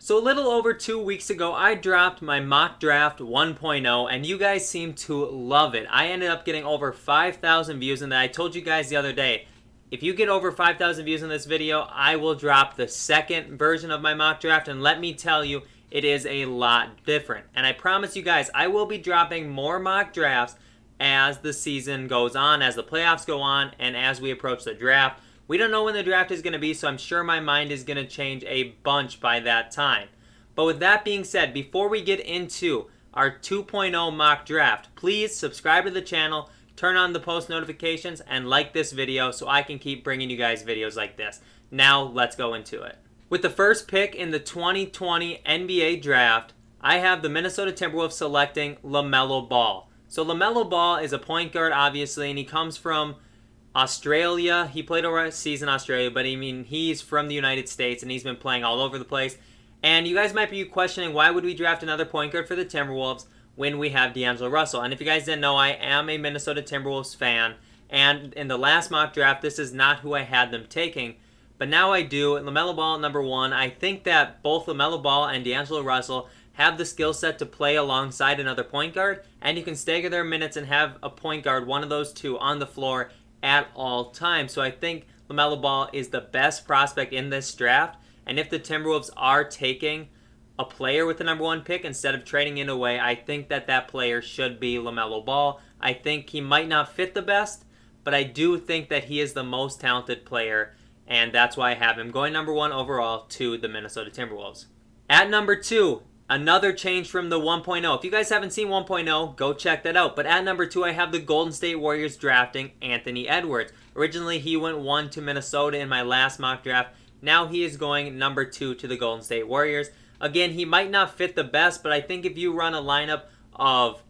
So a little over 2 weeks ago, I dropped my mock draft 1.0 and you guys seem to love it. I ended up getting over 5,000 views in that. I told you guys the other day, if you get over 5,000 views in this video, I will drop the second version of my mock draft, and let me tell you, it is a lot different. And I promise you guys, I will be dropping more mock drafts as the season goes on, as the playoffs go on, and as we approach the draft. We don't know when the draft is going to be, so I'm sure my mind is going to change a bunch by that time. But with that being said, before we get into our 2.0 mock draft, please subscribe to the channel, turn on the post notifications, and like this video so I can keep bringing you guys videos like this. Now, let's go into it. With the first pick in the 2020 NBA draft, I have the Minnesota Timberwolves selecting LaMelo Ball. So LaMelo Ball is a point guard, obviously, and he comes from Australia. He played over a season in Australia, but he's from the United States, and he's been playing all over the place. And you guys might be questioning, why would we draft another point guard for the Timberwolves when we have D'Angelo Russell? And if you guys didn't know, I am a Minnesota Timberwolves fan, and in the last mock draft, this is not who I had them taking, but now I do. LaMelo Ball at number 1. I think that both LaMelo Ball and D'Angelo Russell have the skill set to play alongside another point guard, and you can stagger their minutes and have a point guard, one of those two, on the floor at all times. So I think LaMelo Ball is the best prospect in this draft, and if the Timberwolves are taking a player with the number 1 pick instead of trading it away, I think that that player should be LaMelo Ball. I think he might not fit the best, but I do think that he is the most talented player, and that's why I have him going number 1 overall to the Minnesota Timberwolves. At number 2, another change from the 1.0. If you guys haven't seen 1.0, go check that out. But at number 2, I have the Golden State Warriors drafting Anthony Edwards. Originally, he went 1 to Minnesota in my last mock draft. Now he is going number 2 to the Golden State Warriors. Again, he might not fit the best, but I think if you run a lineup of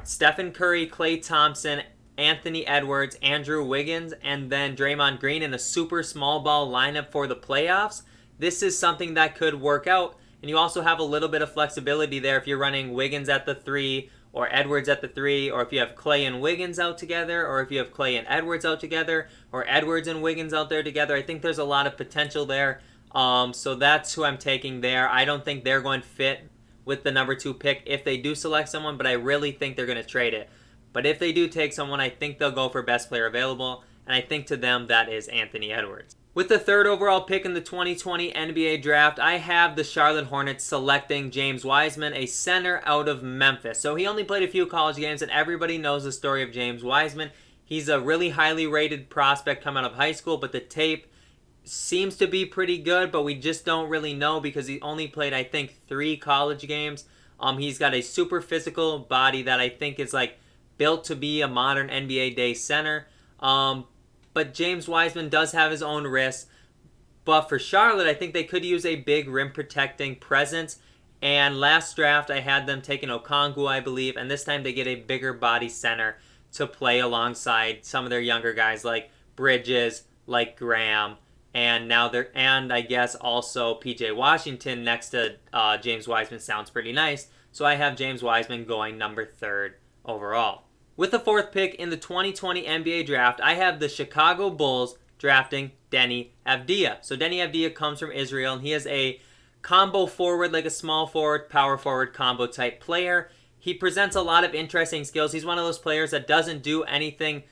Stephen Curry, Klay Thompson, Anthony Edwards, Andrew Wiggins, and then Draymond Green in a super small ball lineup for the playoffs, this is something that could work out. And you also have a little bit of flexibility there if you're running Wiggins at the 3 or Edwards at the 3, or if you have Klay and Wiggins out together, or if you have Klay and Edwards out together, or Edwards and Wiggins out there together. I think there's a lot of potential there. So that's who I'm taking there. I don't think they're going to fit with the number 2 pick if they do select someone, but I really think they're going to trade it. But if they do take someone, I think they'll go for best player available, and I think to them that is Anthony Edwards. With the 3rd overall pick in the 2020 NBA draft, I have the Charlotte Hornets selecting James Wiseman, a center out of Memphis. So he only played a few college games, and everybody knows the story of James Wiseman. He's a really highly rated prospect coming out of high school, but the tape seems to be pretty good, but we just don't really know because he only played, I think, 3 college games. He's got a super physical body that I think is like built to be a modern NBA day center. But James Wiseman does have his own risks. But for Charlotte, I think they could use a big rim-protecting presence. And last draft, I had them taking OKONGWU, I believe. And this time they get a bigger body center to play alongside some of their younger guys like Bridges, like Graham. And I guess also PJ Washington next to James Wiseman sounds pretty nice. So I have James Wiseman going number 3rd overall. With the 4th pick in the 2020 NBA draft, I have the Chicago Bulls drafting DENI AVDIJA. So DENI AVDIJA comes from Israel, and he is a combo forward, like a small forward, power forward combo type player. He presents a lot of interesting skills. He's one of those players that doesn't do anything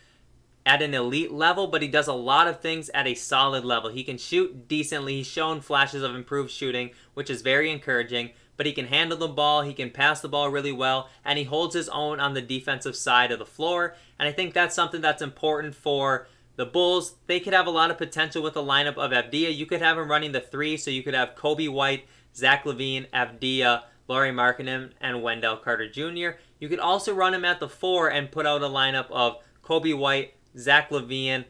at an elite level, but he does a lot of things at a solid level. He can shoot decently. He's shown flashes of improved shooting, which is very encouraging. But he can handle the ball, he can pass the ball really well, and he holds his own on the defensive side of the floor. And I think that's something that's important for the Bulls. They could have a lot of potential with a lineup of AVDIJA. You could have him running the 3, so you could have Kobe White, Zach LaVine, AVDIJA, Lauri Markkanen, and Wendell Carter Jr. You could also run him at the 4 and put out a lineup of Kobe White, Zach LaVine,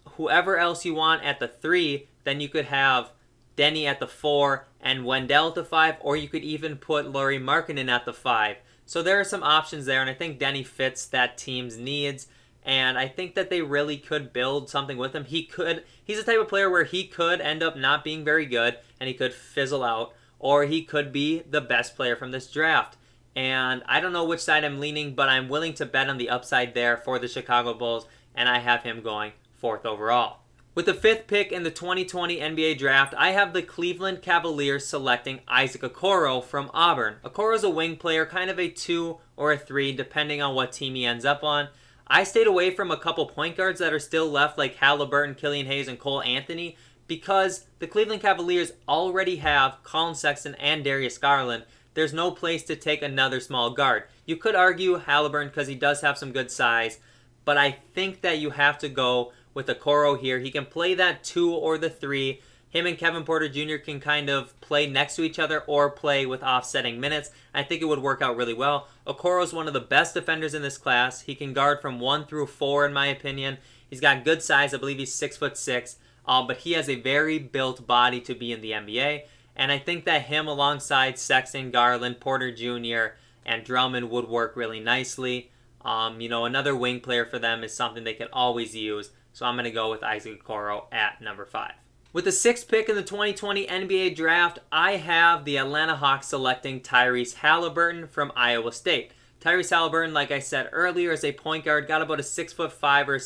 whoever else you want at the 3. Then you could have DENI at the 4 and Wendell at the 5, or you could even put Lauri Markkanen at the 5. So there are some options there, and I think DENI fits that team's needs, and I think that they really could build something with him. He's the type of player where he could end up not being very good, and he could fizzle out, or he could be the best player from this draft. And I don't know which side I'm leaning, but I'm willing to bet on the upside there for the Chicago Bulls, and I have him going 4th overall. With the 5th pick in the 2020 NBA Draft, I have the Cleveland Cavaliers selecting Isaac Okoro from Auburn. Okoro's a wing player, kind of a 2 or a 3, depending on what team he ends up on. I stayed away from a couple point guards that are still left, like Haliburton, Killian Hayes, and Cole Anthony, because the Cleveland Cavaliers already have Colin Sexton and Darius Garland. There's no place to take another small guard. You could argue Haliburton because he does have some good size, but I think that you have to go with Okoro here. He can play that 2 or the 3. Him and Kevin Porter Jr. can kind of play next to each other or play with offsetting minutes. I think it would work out really well. Okoro is one of the best defenders in this class. He can guard from 1 through 4 in my opinion. He's got good size. I believe he's 6'6", but he has a very built body to be in the NBA. And I think that him alongside Sexton, Garland, Porter Jr., and Drummond would work really nicely. Another wing player for them is something they can always use. So I'm going to go with Isaac Okoro at number 5. With the 6th pick in the 2020 NBA Draft, I have the Atlanta Hawks selecting Tyrese Haliburton from Iowa State. Tyrese Haliburton, like I said earlier, is a point guard, got about a 6'5" or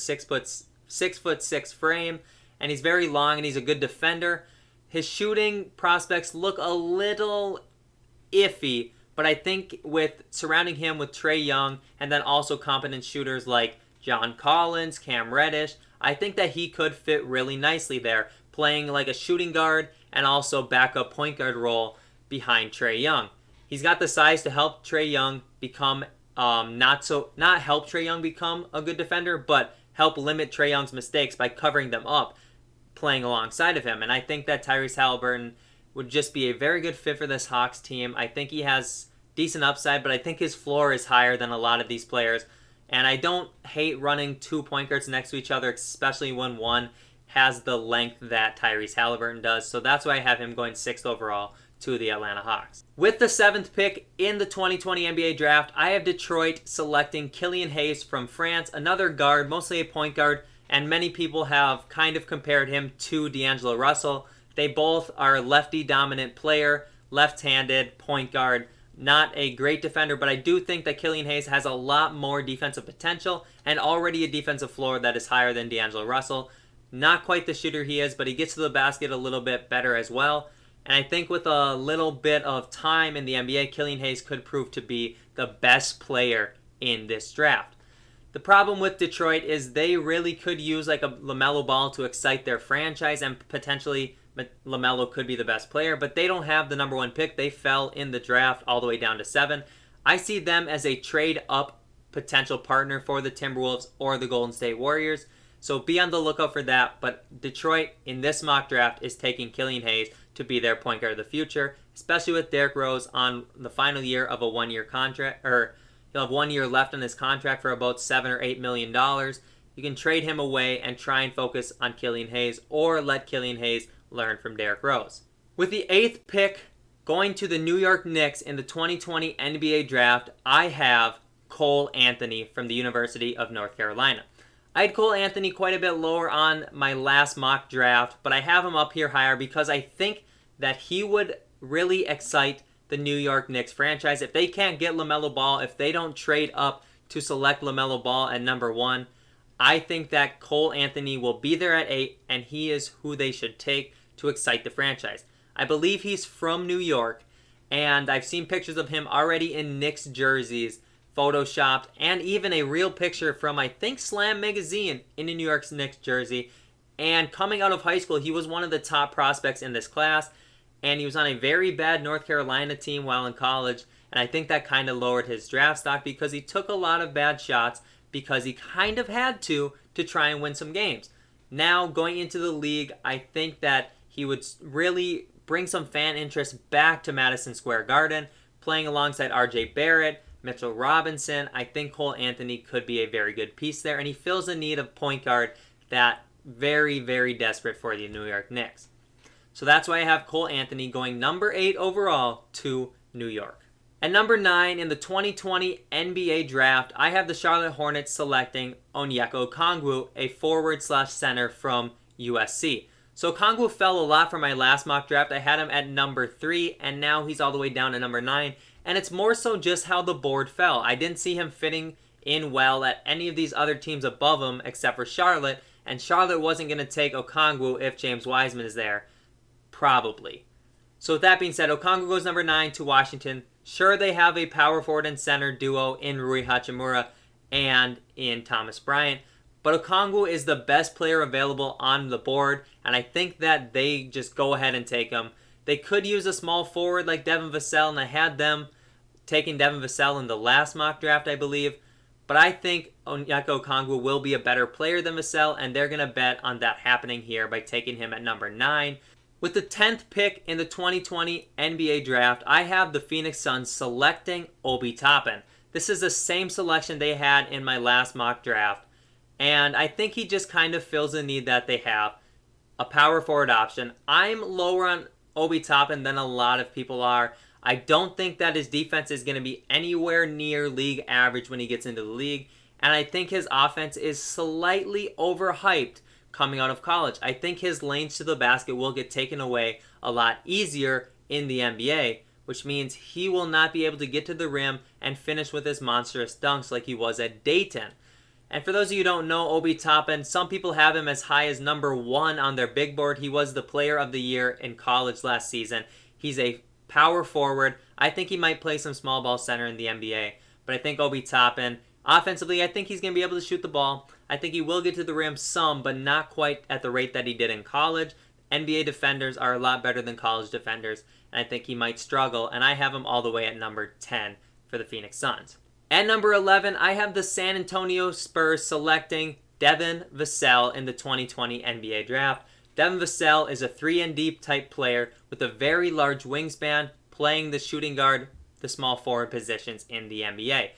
6'6" frame, and he's very long and he's a good defender. His shooting prospects look a little iffy, but I think with surrounding him with Trae Young and then also competent shooters like John Collins, Cam Reddish, I think that he could fit really nicely there, playing like a shooting guard and also backup point guard role behind Trae Young. He's got the size to help Trae Young become not help Trae Young become a good defender, but help limit Trae Young's mistakes by covering them up, playing alongside of him. And I think that Tyrese Haliburton would just be a very good fit for this Hawks team. I think he has decent upside, but I think his floor is higher than a lot of these players. And I don't hate running 2 point guards next to each other, especially when one has the length that Tyrese Haliburton does. So that's why I have him going 6th overall to the Atlanta Hawks. With the 7th pick in the 2020 NBA Draft, I have Detroit selecting Killian Hayes from France, another guard, mostly a point guard, and many people have kind of compared him to D'Angelo Russell. They both are lefty-dominant player, left-handed point guard. Not a great defender, but I do think that Killian Hayes has a lot more defensive potential and already a defensive floor that is higher than D'Angelo Russell. Not quite the shooter he is, but he gets to the basket a little bit better as well. And I think with a little bit of time in the NBA, Killian Hayes could prove to be the best player in this draft. The problem with Detroit is they really could use like a LaMelo Ball to excite their franchise, and potentially LaMelo could be the best player, but they don't have the number 1 pick. They fell in the draft all the way down to 7. I see them as a trade-up potential partner for the Timberwolves or the Golden State Warriors, so be on the lookout for that. But Detroit, in this mock draft, is taking Killian Hayes to be their point guard of the future, especially with Derrick Rose on the final year of a 1-year contract, or he'll have 1 year left on his contract for about $7 or $8 million. You can trade him away and try and focus on Killian Hayes, or let Killian Hayes learn from Derrick Rose. With the 8th pick going to the New York Knicks in the 2020 NBA Draft, I have Cole Anthony from the University of North Carolina. I had Cole Anthony quite a bit lower on my last mock draft, but I have him up here higher because I think that he would really excite the New York Knicks franchise. If they can't get LaMelo Ball, if they don't trade up to select LaMelo Ball at number 1, I think that Cole Anthony will be there at 8, and he is who they should take to excite the franchise. I believe he's from New York, and I've seen pictures of him already in Knicks jerseys, photoshopped, and even a real picture from, I think, Slam Magazine in a New York Knicks jersey. And coming out of high school, he was one of the top prospects in this class, and he was on a very bad North Carolina team while in college, and I think that kind of lowered his draft stock because he took a lot of bad shots because he kind of had to try and win some games. Now, going into the league, I think that he would really bring some fan interest back to Madison Square Garden, playing alongside RJ Barrett, Mitchell Robinson. I think Cole Anthony could be a very good piece there, and he fills a need of point guard that very, very desperate for the New York Knicks. So that's why I have Cole Anthony going number 8 overall to New York. At number 9 in the 2020 NBA Draft, I have the Charlotte Hornets selecting Onyeka Okongwu, a forward/center from USC. So Okongwu fell a lot from my last mock draft. I had him at number 3, and now he's all the way down to number 9. And it's more so just how the board fell. I didn't see him fitting in well at any of these other teams above him except for Charlotte. And Charlotte wasn't going to take Okongwu if James Wiseman is there. Probably. So with that being said, Okongwu goes number 9 to Washington. Sure, they have a power forward and center duo in Rui Hachimura and in Thomas Bryant, but Okongwu is the best player available on the board, and I think that they just go ahead and take him. They could use a small forward like Devin Vassell, and I had them taking Devin Vassell in the last mock draft, I believe, but I think Onyeka Okongwu will be a better player than Vassell, and they're going to bet on that happening here by taking him at number 9. With the 10th pick in the 2020 NBA Draft, I have the Phoenix Suns selecting Obi Toppin. This is the same selection they had in my last mock draft, and I think he just kind of fills the need that they have, a power forward option. I'm lower on Obi Toppin than a lot of people are. I don't think that his defense is going to be anywhere near league average when he gets into the league, and I think his offense is slightly overhyped coming out of college. I think his lanes to the basket will get taken away a lot easier in the NBA, which means he will not be able to get to the rim and finish with his monstrous dunks like he was at Dayton. And for those of you who don't know Obi Toppin, some people have him as high as number 1 on their big board. He was the player of the year in college last season. He's a power forward. I think he might play some small ball center in the NBA, but I think Obi Toppin, offensively, I think he's going to be able to shoot the ball. I think he will get to the rim some, but not quite at the rate that he did in college. NBA defenders are a lot better than college defenders, and I think he might struggle, and I have him all the way at number 10 for the Phoenix Suns. At number 11, I have the San Antonio Spurs selecting Devin Vassell in the 2020 NBA Draft. Devin Vassell is a 3-and-D type player with a very large wingspan, playing the shooting guard, the small forward positions in the NBA.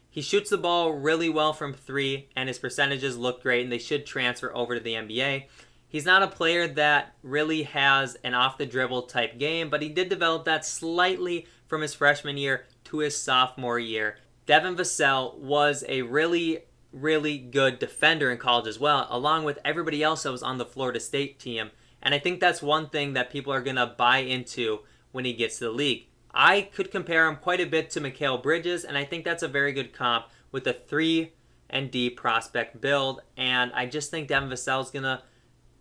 He shoots the ball really well from 3, and his percentages look great, and they should transfer over to the NBA. He's not a player that really has an off-the-dribble type game, but he did develop that slightly from his freshman year to his sophomore year. Devin Vassell was a really good defender in college as well, along with everybody else that was on the Florida State team, and I think that's one thing that people are going to buy into when he gets to the league. I could compare him quite a bit to Mikal Bridges, and I think that's a very good comp with a 3-and-D prospect build, and I just think Devin Vassell is going to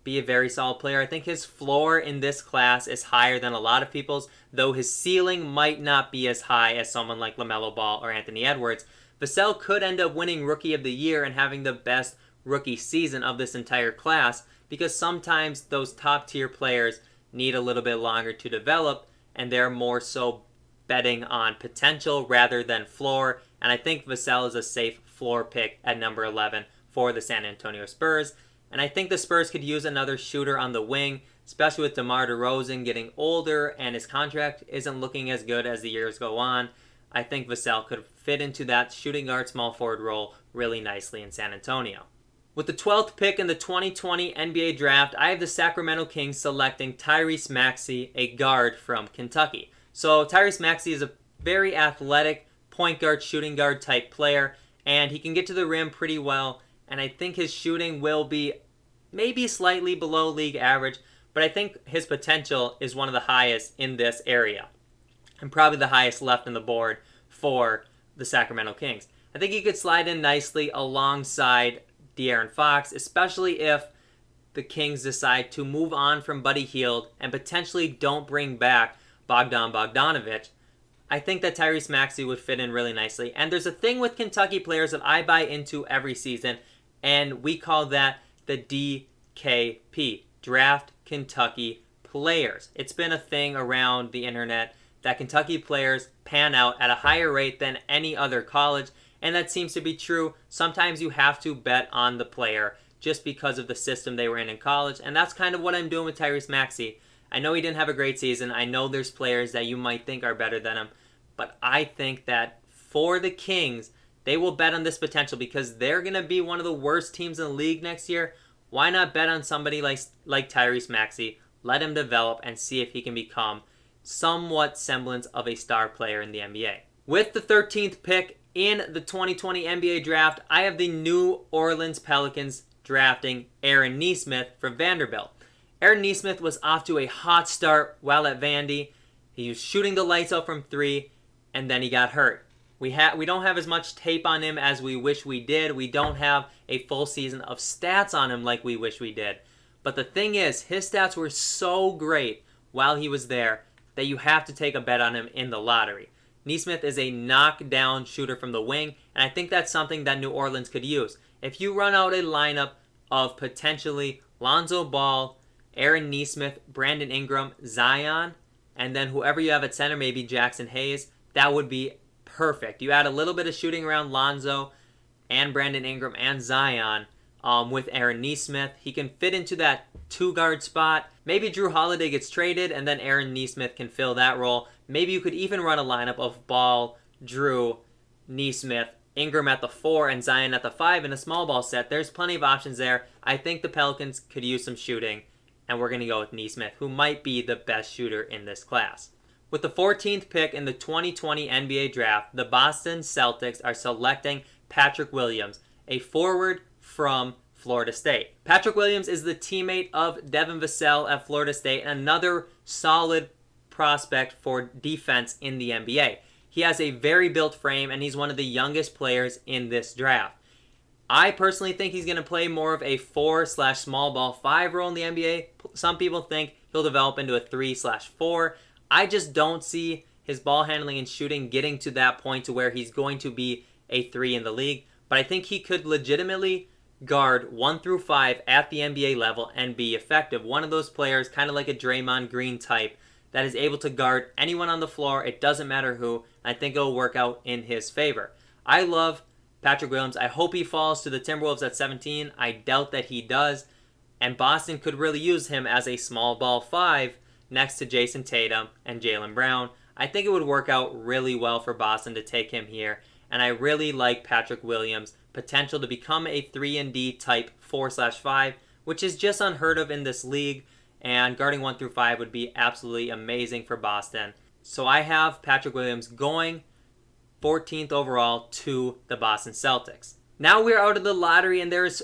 be a very solid player. I think his floor in this class is higher than a lot of people's, though his ceiling might not be as high as someone like LaMelo Ball or Anthony Edwards. Vassell could end up winning Rookie of the Year and having the best rookie season of this entire class, because sometimes those top-tier players need a little bit longer to develop, and they're more so betting on potential rather than floor, and I think Vassell is a safe floor pick at number 11 for the San Antonio Spurs. And I think the Spurs could use another shooter on the wing, especially with DeMar DeRozan getting older and his contract isn't looking as good as the years go on. I think Vassell could fit into that shooting guard small forward role really nicely in San Antonio. With the 12th pick in the 2020 NBA Draft, I have the Sacramento Kings selecting TYRESE MAXEY, a guard from Kentucky. So TYRESE MAXEY is a very athletic point guard, shooting guard type player, and he can get to the rim pretty well, and I think his shooting will be maybe slightly below league average, but I think his potential is one of the highest in this area, and probably the highest left on the board for the Sacramento Kings. I think he could slide in nicely alongside De'Aaron Fox, especially if the Kings decide to move on from Buddy Hield and potentially don't bring back Bogdan Bogdanovic. I think that TYRESE MAXEY would fit in really nicely. And there's a thing with Kentucky players that I buy into every season, and we call that the DKP, Draft Kentucky Players. It's been a thing around the internet that Kentucky players pan out at a higher rate than any other college, and that seems to be true. Sometimes you have to bet on the player just because of the system they were in college, and that's kind of what I'm doing with TYRESE MAXEY. I know he didn't have a great season. I know there's players that you might think are better than him, but I think that for the Kings, they will bet on this potential because they're going to be one of the worst teams in the league next year. Why not bet on somebody like TYRESE MAXEY, let him develop, and see if he can become somewhat semblance of a star player in the NBA. With the 13th pick in the 2020 NBA Draft, I have the New Orleans Pelicans drafting Aaron Nesmith from Vanderbilt. Aaron Nesmith was off to a hot start while at Vandy. He was shooting the lights out from 3, and then he got hurt. We don't have as much tape on him as we wish we did. We don't have a full season of stats on him like we wish we did. But the thing is, his stats were so great while he was there that you have to take a bet on him in the lottery. NESMITH is a knockdown shooter from the wing, and I think that's something that New Orleans could use. If you run out a lineup of potentially Lonzo Ball, Aaron Nesmith, Brandon Ingram, Zion, and then whoever you have at center, maybe Jackson Hayes, that would be perfect. You add a little bit of shooting around Lonzo and Brandon Ingram and Zion with Aaron Nesmith. He can fit into that 2-guard spot. Maybe Drew Holiday gets traded and then Aaron Nesmith can fill that role. Maybe you could even run a lineup of Ball, Drew, Nesmith, Ingram at the 4, and Zion at the 5 in a small ball set. There's plenty of options there. I think the Pelicans could use some shooting, and we're going to go with Nesmith, who might be the best shooter in this class. With the 14th pick in the 2020 NBA Draft, the Boston Celtics are selecting Patrick Williams, a forward from Florida State. Patrick Williams is the teammate of Devin Vassell at Florida State, and another solid prospect for defense in the NBA. He has a very built frame, and he's one of the youngest players in this draft. I personally think he's going to play more of a 4/small ball 5 role in the NBA. Some people think he'll develop into a 3/4. I just don't see his ball handling and shooting getting to that point to where he's going to be a 3 in the league. But I think he could legitimately guard 1 through 5 at the NBA level and be effective. One of those players, kind of like a Draymond Green type, that is able to guard anyone on the floor. It doesn't matter who. I think it'll work out in his favor. I love Patrick Williams. I hope he falls to the Timberwolves at 17. I doubt that he does. And Boston could really use him as a small ball 5 next to Jason Tatum and Jaylen Brown. I think it would work out really well for Boston to take him here. And I really like Patrick Williams' potential to become a 3-and-D type 4/5, which is just unheard of in this league. And guarding 1 through 5 would be absolutely amazing for Boston. So I have Patrick Williams going 14th overall to the Boston Celtics. Now we're out of the lottery and there's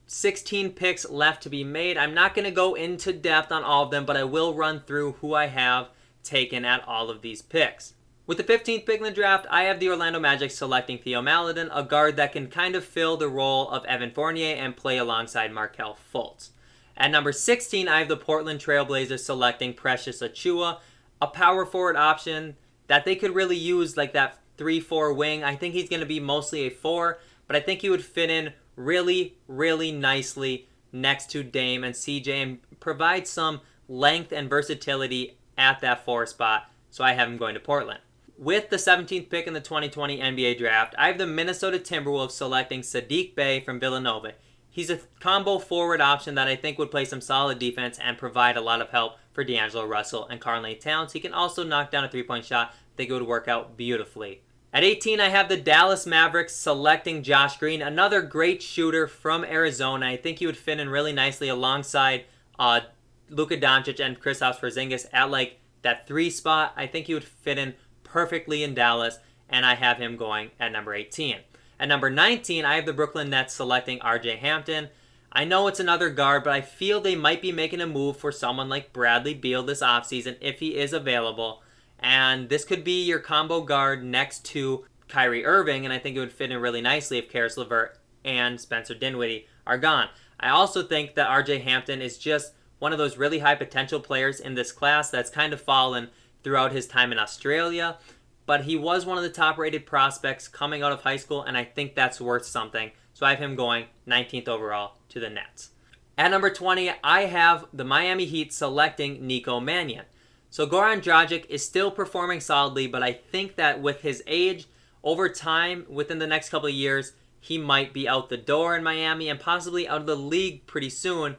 16 picks left to be made. I'm not going to go into depth on all of them, but I will run through who I have taken at all of these picks. With the 15th pick in the draft, I have the Orlando Magic selecting Theo Maledon, a guard that can kind of fill the role of Evan Fournier and play alongside Markelle Fultz. At number 16, I have the Portland Trail Blazers selecting Precious Achiuwa, a power forward option that they could really use like that 3-4 wing. I think he's going to be mostly a 4, but I think he would fit in really, really nicely next to Dame and CJ and provide some length and versatility at that 4 spot. So I have him going to Portland. With the 17th pick in the 2020 NBA Draft, I have the Minnesota Timberwolves selecting Saddiq Bey from Villanova. He's a combo forward option that I think would play some solid defense and provide a lot of help for D'Angelo Russell and Karl-Anthony Towns. He can also knock down a 3-point shot. I think it would work out beautifully. At 18, I have the Dallas Mavericks selecting Josh Green, another great shooter from Arizona. I think he would fit in really nicely alongside Luka Doncic and Kristaps Porzingis at like that 3 spot. I think he would fit in perfectly in Dallas, and I have him going at number 18. At number 19, I have the Brooklyn Nets selecting RJ Hampton. I know it's another guard, but I feel they might be making a move for someone like Bradley Beal this offseason if he is available. And this could be your combo guard next to Kyrie Irving, and I think it would fit in really nicely if Karis LeVert and Spencer Dinwiddie are gone. I also think that RJ Hampton is just one of those really high potential players in this class that's kind of fallen throughout his time in Australia. But he was one of the top-rated prospects coming out of high school, and I think that's worth something. So I have him going 19th overall to the Nets. At number 20, I have the Miami Heat selecting Nico Mannion. So Goran Dragic is still performing solidly, but I think that with his age, over time, within the next couple of years, he might be out the door in Miami and possibly out of the league pretty soon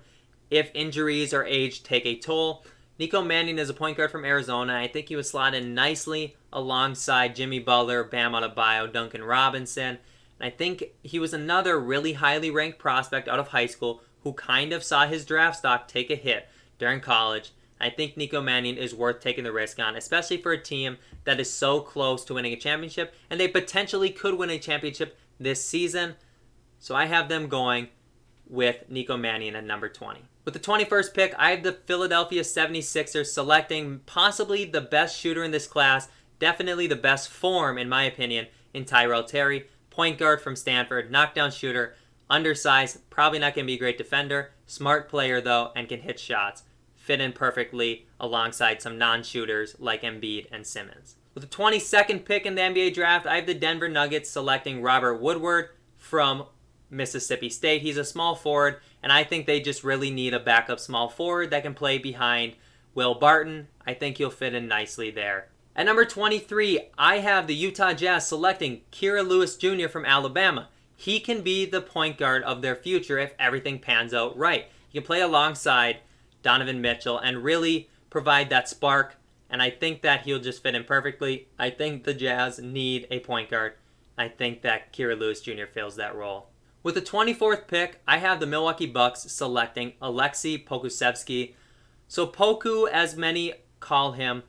if injuries or age take a toll. Nico Mannion is a point guard from Arizona. I think he would slot in nicely alongside Jimmy Butler, Bam Adebayo, Duncan Robinson. And I think he was another really highly ranked prospect out of high school who kind of saw his draft stock take a hit during college. I think Nico Mannion is worth taking the risk on, especially for a team that is so close to winning a championship, and they potentially could win a championship this season. So I have them going with Nico Mannion at number 20. With the 21st pick, I have the Philadelphia 76ers selecting possibly the best shooter in this class, definitely the best form, in my opinion, in Tyrell Terry. Point guard from Stanford, knockdown shooter, undersized, probably not going to be a great defender. Smart player though, and can hit shots. Fit in perfectly alongside some non-shooters like Embiid and Simmons. With the 22nd pick in the NBA draft, I have the Denver Nuggets selecting Robert Woodward from Mississippi State. He's a small forward, and I think they just really need a backup small forward that can play behind Will Barton. I think he'll fit in nicely there. At number 23, I have the Utah Jazz selecting Kira Lewis Jr. from Alabama. He can be the point guard of their future if everything pans out right. He can play alongside Donovan Mitchell and really provide that spark, and I think that he'll just fit in perfectly. I think the Jazz need a point guard. I think that Kira Lewis Jr. fills that role. With the 24th pick, I have the Milwaukee Bucks selecting Aleksej Pokusevski. So Poku, as many call him,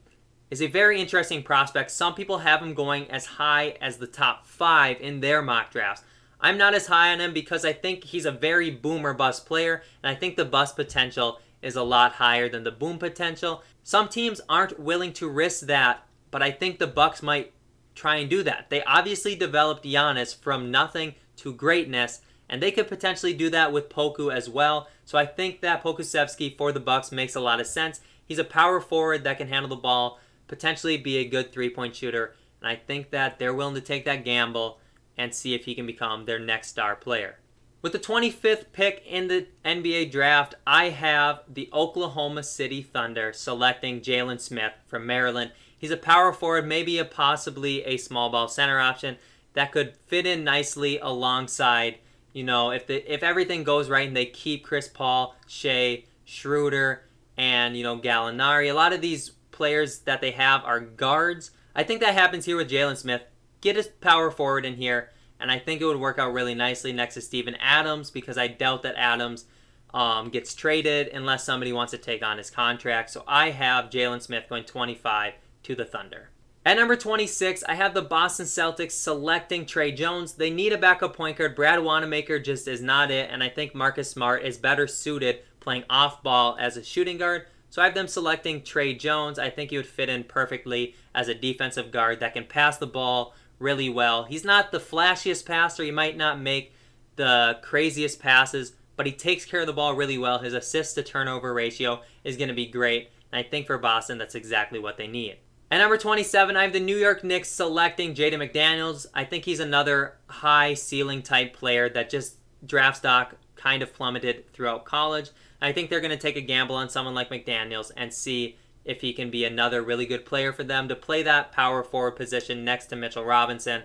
is a very interesting prospect. Some people have him going as high as the top 5 in their mock drafts. I'm not as high on him because I think he's a very boom or bust player, and I think the bust potential is a lot higher than the boom potential. Some teams aren't willing to risk that, but I think the Bucks might try and do that. They obviously developed Giannis from nothing to greatness, and they could potentially do that with Poku as well. So I think that Pokusevski for the Bucks makes a lot of sense. He's a power forward that can handle the ball, potentially be a good three-point shooter, and I think that they're willing to take that gamble and see if he can become their next star player. With the 25th pick in the NBA draft, I have the Oklahoma City Thunder selecting Jalen Smith from Maryland. He's a power forward, maybe possibly a small ball center option that could fit in nicely alongside, if everything goes right and they keep Chris Paul, Shea, Schroeder, and, Gallinari. A lot of these players that they have are guards. I think that happens here with Jalen Smith. Get his power forward in here, and I think it would work out really nicely next to Steven Adams, because I doubt that Adams gets traded unless somebody wants to take on his contract. So I have Jalen Smith going 25 to the Thunder. At number 26, I have the Boston Celtics selecting Trey Jones. They need a backup point guard. Brad Wanamaker just is not it, and I think Marcus Smart is better suited playing off ball as a shooting guard. So I have them selecting Trey Jones. I think he would fit in perfectly as a defensive guard that can pass the ball really well. He's not the flashiest passer. He might not make the craziest passes, but he takes care of the ball really well. His assist to turnover ratio is going to be great, and I think for Boston, that's exactly what they need. At number 27, I have the New York Knicks selecting Jaden McDaniels. I think he's another high ceiling type player that just draft stock kind of plummeted throughout college. I think they're going to take a gamble on someone like McDaniels and see if he can be another really good player for them to play that power forward position next to Mitchell Robinson.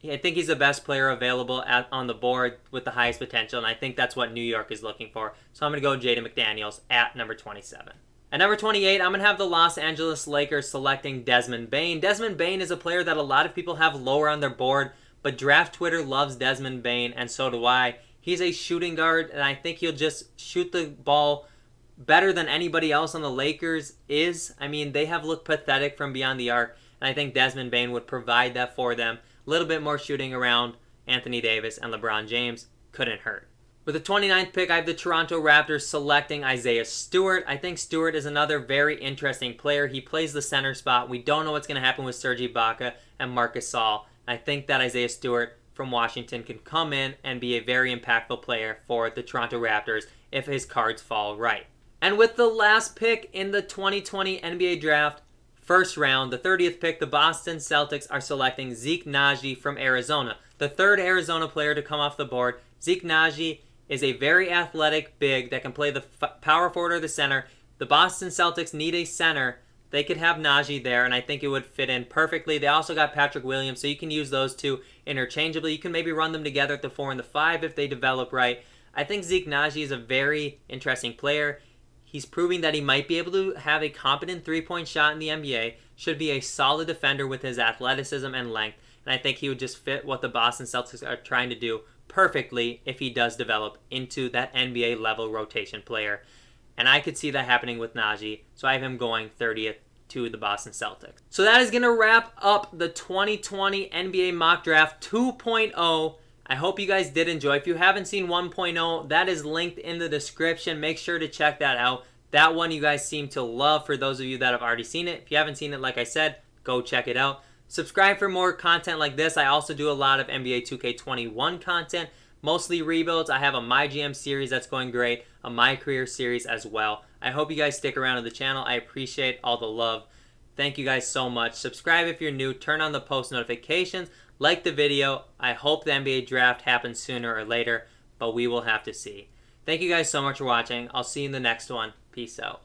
I think he's the best player available on the board with the highest potential, and I think that's what New York is looking for. So I'm going to go Jaden McDaniels at number 27. At number 28, I'm going to have the Los Angeles Lakers selecting Desmond Bane. Desmond Bane is a player that a lot of people have lower on their board, but Draft Twitter loves Desmond Bane, and so do I. He's a shooting guard, and I think he'll just shoot the ball better than anybody else on the Lakers is. I mean, they have looked pathetic from beyond the arc, and I think Desmond Bane would provide that for them. A little bit more shooting around Anthony Davis and LeBron James couldn't hurt. With the 29th pick, I have the Toronto Raptors selecting Isaiah Stewart. I think Stewart is another very interesting player. He plays the center spot. We don't know what's going to happen with Serge Ibaka and Marcus Gasol. I think that Isaiah Stewart from Washington can come in and be a very impactful player for the Toronto Raptors if his cards fall right. And with the last pick in the 2020 NBA Draft, first round, the 30th pick, the Boston Celtics are selecting Zeke Naji from Arizona. The third Arizona player to come off the board. Zeke Naji is a very athletic big that can play the power forward or the center. The Boston Celtics need a center. They could have Naji there, and I think it would fit in perfectly. They also got Patrick Williams, so you can use those two interchangeably. You can maybe run them together at the 4 and the 5 if they develop right. I think Zeke Naji is a very interesting player. He's proving that he might be able to have a competent three-point shot in the NBA, should be a solid defender with his athleticism and length, and I think he would just fit what the Boston Celtics are trying to do perfectly if he does develop into that NBA level rotation player. And I could see that happening with Naji, so I have him going 30th to the Boston Celtics. So that is going to wrap up the 2020 NBA Mock Draft 2.0. I hope you guys did enjoy. If you haven't seen 1.0, that is linked in the description. Make sure to check that out. That one you guys seem to love for those of you that have already seen it. If you haven't seen it, like I said, go check it out. Subscribe for more content like this. I also do a lot of NBA 2K21 content, mostly rebuilds. I have a My GM series that's going great, a My Career series as well. I hope you guys stick around to the channel. I appreciate all the love. Thank you guys so much. Subscribe if you're new. Turn on the post notifications. Like the video. I hope the NBA draft happens sooner or later, but we will have to see. Thank you guys so much for watching. I'll see you in the next one. Peace out.